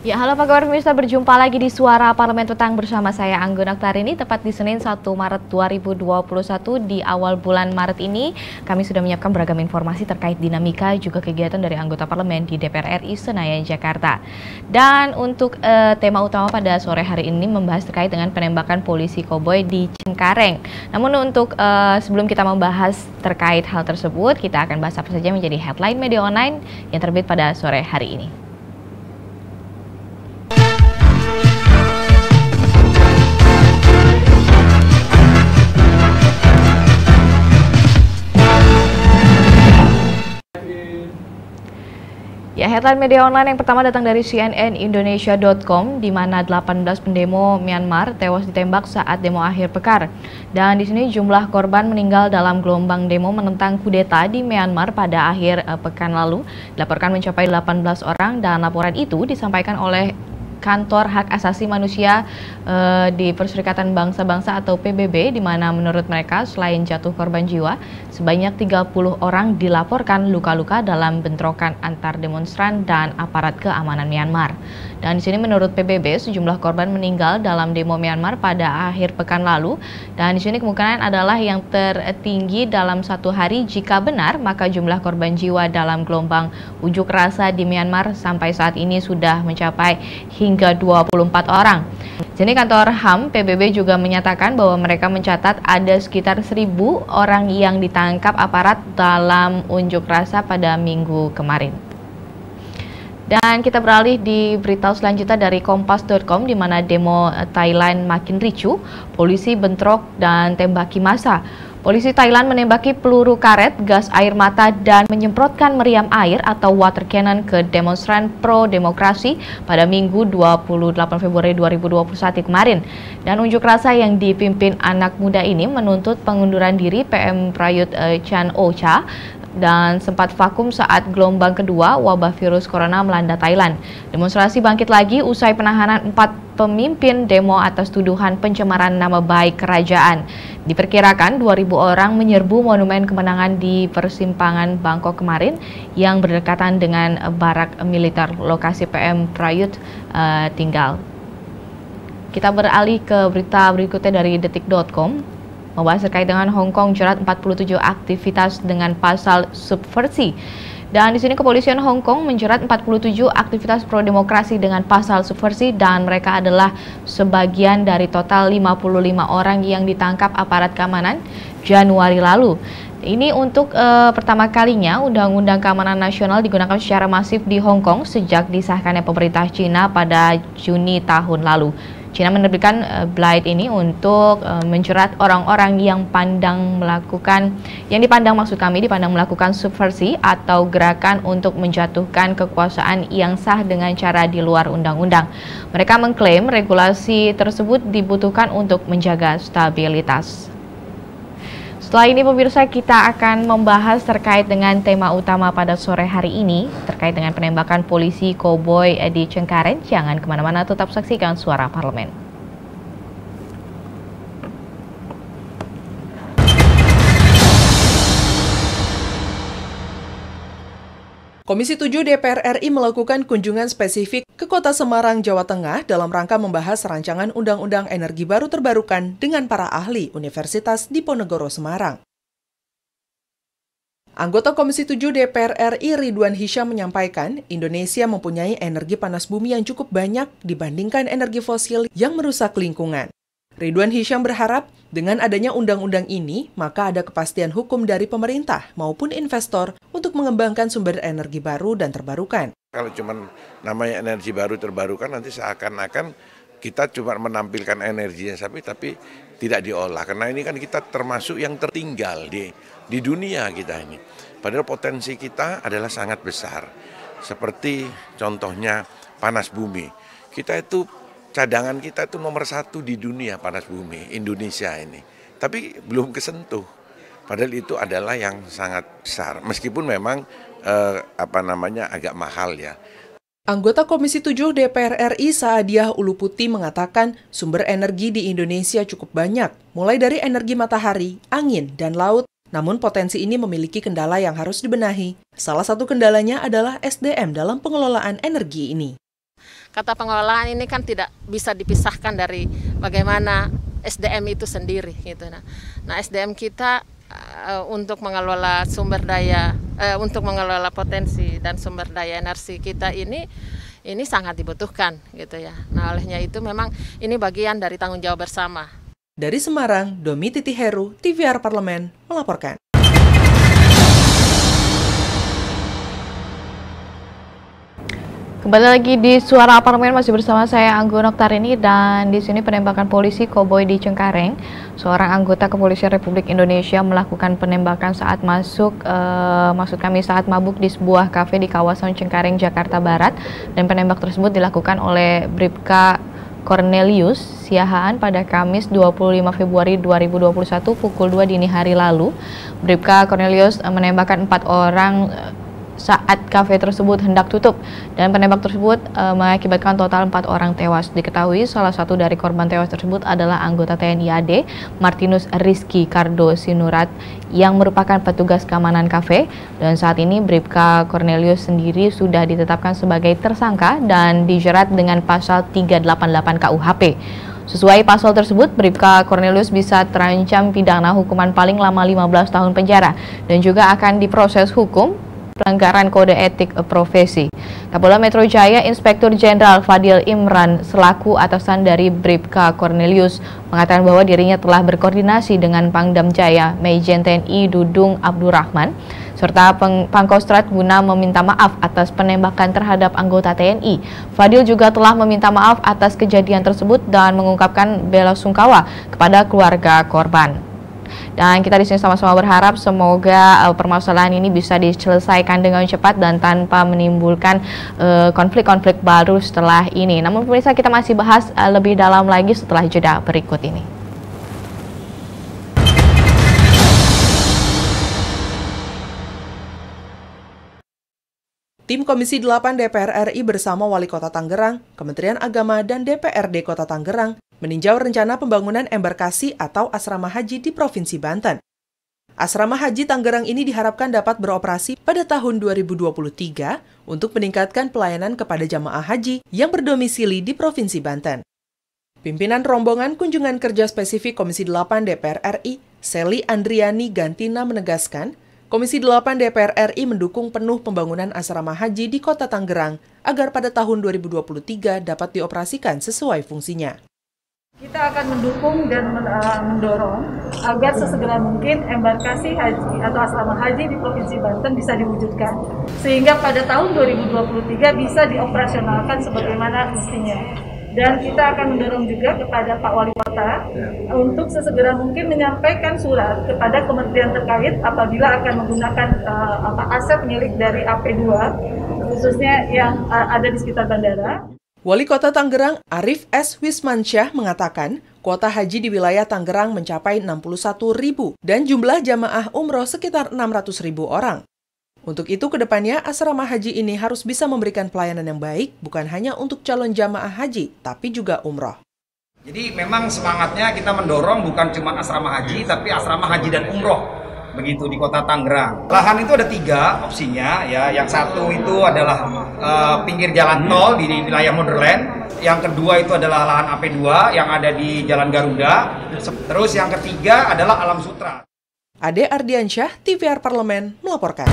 Ya, halo apa kabar pemirsa, berjumpa lagi di Suara Parlemen Petang bersama saya Anggun Aktarini, tepat di Senin 1 Maret 2021. Di awal bulan Maret ini kami sudah menyiapkan beragam informasi terkait dinamika juga kegiatan dari anggota parlemen di DPR RI Senayan, Jakarta. Dan untuk tema utama pada sore hari ini membahas terkait dengan penembakan polisi koboi di Cengkareng. Namun untuk sebelum kita membahas terkait hal tersebut, kita akan bahas apa saja menjadi headline media online yang terbit pada sore hari ini. Ya, headline media online yang pertama datang dari cnnindonesia.com, di mana 18 pendemo Myanmar tewas ditembak saat demo akhir pekan. Dan di sini jumlah korban meninggal dalam gelombang demo menentang kudeta di Myanmar pada akhir pekan lalu dilaporkan mencapai 18 orang, dan laporan itu disampaikan oleh Kantor Hak Asasi Manusia di Perserikatan Bangsa-Bangsa atau PBB, di mana menurut mereka selain jatuh korban jiwa, sebanyak 30 orang dilaporkan luka-luka dalam bentrokan antar demonstran dan aparat keamanan Myanmar. Dan di sini menurut PBB sejumlah korban meninggal dalam demo Myanmar pada akhir pekan lalu, dan di sini kemungkinan adalah yang tertinggi dalam satu hari. Jika benar, maka jumlah korban jiwa dalam gelombang unjuk rasa di Myanmar sampai saat ini sudah mencapai hingga 24 orang. Jadi kantor HAM PBB juga menyatakan bahwa mereka mencatat ada sekitar 1.000 orang yang ditangkap aparat dalam unjuk rasa pada minggu kemarin. Dan kita beralih di berita selanjutnya dari kompas.com, di mana demo Thailand makin ricuh, polisi bentrok dan tembaki massa. Polisi Thailand menembaki peluru karet, gas air mata, dan menyemprotkan meriam air atau water cannon ke demonstran pro-demokrasi pada Minggu 28 Februari 2021 kemarin. Dan unjuk rasa yang dipimpin anak muda ini menuntut pengunduran diri PM Prayut Chan-o-cha dan sempat vakum saat gelombang kedua wabah virus corona melanda Thailand. Demonstrasi bangkit lagi usai penahanan 4 pemimpin demo atas tuduhan pencemaran nama baik kerajaan. Diperkirakan 2.000 orang menyerbu Monumen Kemenangan di persimpangan Bangkok kemarin yang berdekatan dengan barak militer lokasi PM Prayut tinggal. Kita beralih ke berita berikutnya dari detik.com. Membahas terkait dengan Hong Kong jerat 47 aktivitas dengan pasal subversi. Dan di sini kepolisian Hong Kong menjerat 47 aktivitas pro-demokrasi dengan pasal subversi, dan mereka adalah sebagian dari total 55 orang yang ditangkap aparat keamanan Januari lalu. Ini untuk pertama kalinya Undang-Undang Keamanan Nasional digunakan secara masif di Hong Kong sejak disahkannya pemerintah Cina pada Juni tahun lalu. Cina menerbitkan Blight ini untuk menjerat orang-orang yang dipandang melakukan subversi atau gerakan untuk menjatuhkan kekuasaan yang sah dengan cara di luar undang-undang. Mereka mengklaim regulasi tersebut dibutuhkan untuk menjaga stabilitas. Setelah ini pemirsa, kita akan membahas terkait dengan tema utama pada sore hari ini, terkait dengan penembakan polisi koboi di Cengkareng. Jangan kemana-mana, tetap saksikan Suara Parlemen. Komisi 7 DPR RI melakukan kunjungan spesifik ke Kota Semarang, Jawa Tengah dalam rangka membahas rancangan Undang-Undang Energi Baru Terbarukan dengan para ahli Universitas Diponegoro Semarang. Anggota Komisi 7 DPR RI Ridwan Hisyam menyampaikan, Indonesia mempunyai energi panas bumi yang cukup banyak dibandingkan energi fosil yang merusak lingkungan. Ridwan Hisyam berharap dengan adanya undang-undang ini, maka ada kepastian hukum dari pemerintah maupun investor untuk mengembangkan sumber energi baru dan terbarukan. Kalau cuma namanya energi baru terbarukan, nanti seakan-akan kita cuma menampilkan energinya tapi tidak diolah. Karena ini kan kita termasuk yang tertinggal di dunia kita ini. Padahal potensi kita adalah sangat besar. Seperti contohnya panas bumi. Kita itu cadangan kita itu nomor 1 di dunia panas bumi, Indonesia ini. Tapi belum kesentuh. Padahal itu adalah yang sangat besar. Meskipun memang agak mahal ya. Anggota Komisi 7 DPR RI Saadiah Uluputi mengatakan sumber energi di Indonesia cukup banyak, mulai dari energi matahari, angin, dan laut. Namun potensi ini memiliki kendala yang harus dibenahi. Salah satu kendalanya adalah SDM dalam pengelolaan energi ini. Kata pengelolaan ini kan tidak bisa dipisahkan dari bagaimana SDM itu sendiri gitu. Nah SDM kita untuk mengelola sumber daya, untuk mengelola potensi dan sumber daya energi kita ini sangat dibutuhkan gitu ya. Nah olehnya itu memang ini bagian dari tanggung jawab bersama. Dari Semarang, Domi Titi Heru, TVR Parlemen melaporkan. Kembali lagi di Suara Parlemen, masih bersama saya Anggun Oktarini, dan di sini penembakan polisi koboi di Cengkareng. Seorang anggota Kepolisian Republik Indonesia melakukan penembakan saat saat mabuk di sebuah kafe di kawasan Cengkareng, Jakarta Barat, dan penembak tersebut dilakukan oleh Bribka Cornelius Siahaan pada Kamis 25 Februari 2021 pukul 2 dini hari lalu. Bribka Cornelius menembakkan 4 orang saat kafe tersebut hendak tutup, dan penembak tersebut mengakibatkan total 4 orang tewas. Diketahui salah satu dari korban tewas tersebut adalah anggota TNI AD Martinus Rizky Kardo Sinurat yang merupakan petugas keamanan kafe, dan saat ini Bribka Cornelius sendiri sudah ditetapkan sebagai tersangka dan dijerat dengan pasal 388 KUHP. Sesuai pasal tersebut, Bribka Cornelius bisa terancam pidana hukuman paling lama 15 tahun penjara dan juga akan diproses hukum pelanggaran kode etik profesi. Kapolda Metro Jaya Inspektur Jenderal Fadil Imran selaku atasan dari Bribka Cornelius mengatakan bahwa dirinya telah berkoordinasi dengan Pangdam Jaya Maijen TNI Dudung Abdurrahman serta Pangkostrat guna meminta maaf atas penembakan terhadap anggota TNI. Fadil juga telah meminta maaf atas kejadian tersebut dan mengungkapkan bela sungkawa kepada keluarga korban. Dan kita di sini sama-sama berharap semoga permasalahan ini bisa diselesaikan dengan cepat dan tanpa menimbulkan konflik-konflik baru setelah ini. Namun pemirsa, kita masih bahas lebih dalam lagi setelah jeda berikut ini. Tim Komisi 8 DPR RI bersama Wali Kota Tangerang, Kementerian Agama, dan DPRD Kota Tangerang meninjau rencana pembangunan embarkasi atau asrama haji di Provinsi Banten. Asrama haji Tangerang ini diharapkan dapat beroperasi pada tahun 2023 untuk meningkatkan pelayanan kepada jamaah haji yang berdomisili di Provinsi Banten. Pimpinan rombongan kunjungan kerja spesifik Komisi 8 DPR RI, Seli Andriani Gantina menegaskan, Komisi 8 DPR RI mendukung penuh pembangunan asrama haji di Kota Tangerang agar pada tahun 2023 dapat dioperasikan sesuai fungsinya. Kita akan mendukung dan mendorong agar sesegera mungkin embarkasi haji atau asrama haji di Provinsi Banten bisa diwujudkan. Sehingga pada tahun 2023 bisa dioperasionalkan sebagaimana mestinya. Dan kita akan mendorong juga kepada Pak Wali Kota untuk sesegera mungkin menyampaikan surat kepada kementerian terkait apabila akan menggunakan aset milik dari AP2, khususnya yang ada di sekitar bandara. Wali Kota Tangerang Arif S. Wismansyah mengatakan, kuota haji di wilayah Tangerang mencapai 61.000 dan jumlah jamaah umroh sekitar 600.000 orang. Untuk itu, kedepannya asrama haji ini harus bisa memberikan pelayanan yang baik, bukan hanya untuk calon jamaah haji, tapi juga umroh. Jadi memang semangatnya kita mendorong bukan cuma asrama haji, tapi asrama haji dan umroh. Begitu di Kota Tangerang. Lahan itu ada 3 opsinya, ya. Yang satu itu adalah pinggir jalan tol di wilayah Motherland. Yang kedua itu adalah lahan AP2 yang ada di Jalan Garuda. Terus yang ketiga adalah Alam Sutra. Ade Ardiansyah, TVR Parlemen melaporkan.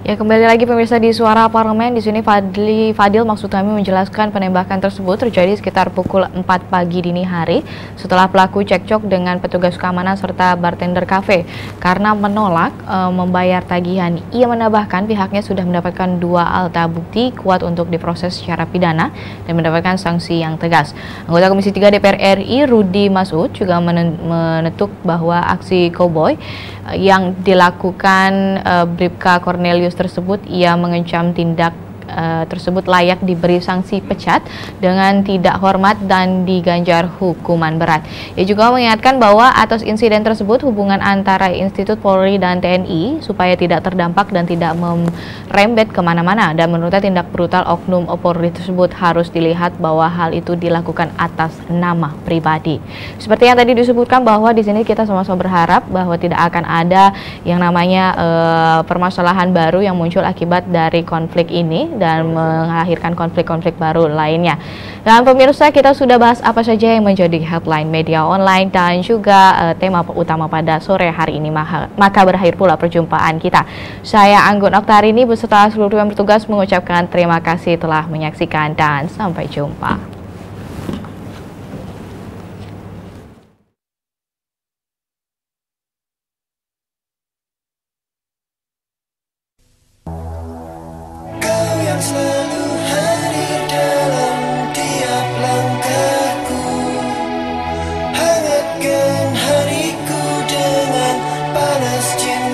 Ya, kembali lagi pemirsa di Suara Parlemen. Di sini Fadil maksud kami menjelaskan penembakan tersebut terjadi sekitar pukul 4 pagi dini hari setelah pelaku cekcok dengan petugas keamanan serta bartender kafe karena menolak membayar tagihan. Ia menambahkan pihaknya sudah mendapatkan 2 alat bukti kuat untuk diproses secara pidana dan mendapatkan sanksi yang tegas. Anggota Komisi 3 DPR RI Rudi Masud juga menetuk bahwa aksi koboi yang dilakukan Bribka Cornelius tersebut, ia mengecam tindak tersebut layak diberi sanksi pecat dengan tidak hormat dan diganjar hukuman berat. Ia juga mengingatkan bahwa atas insiden tersebut hubungan antara Institut Polri dan TNI supaya tidak terdampak dan tidak merembet kemana-mana, dan menurutnya tindak brutal oknum Polri tersebut harus dilihat bahwa hal itu dilakukan atas nama pribadi. Seperti yang tadi disebutkan bahwa di sini kita sama-sama berharap bahwa tidak akan ada yang namanya permasalahan baru yang muncul akibat dari konflik ini dan melahirkan konflik-konflik baru lainnya. Dan pemirsa, kita sudah bahas apa saja yang menjadi headline media online dan juga tema utama pada sore hari ini. Maka berakhir pula perjumpaan kita. Saya Anggun Oktarini beserta seluruh yang bertugas mengucapkan terima kasih telah menyaksikan dan sampai jumpa. Selalu hadir dalam tiap langkahku, hangatkan hariku dengan panas cinta.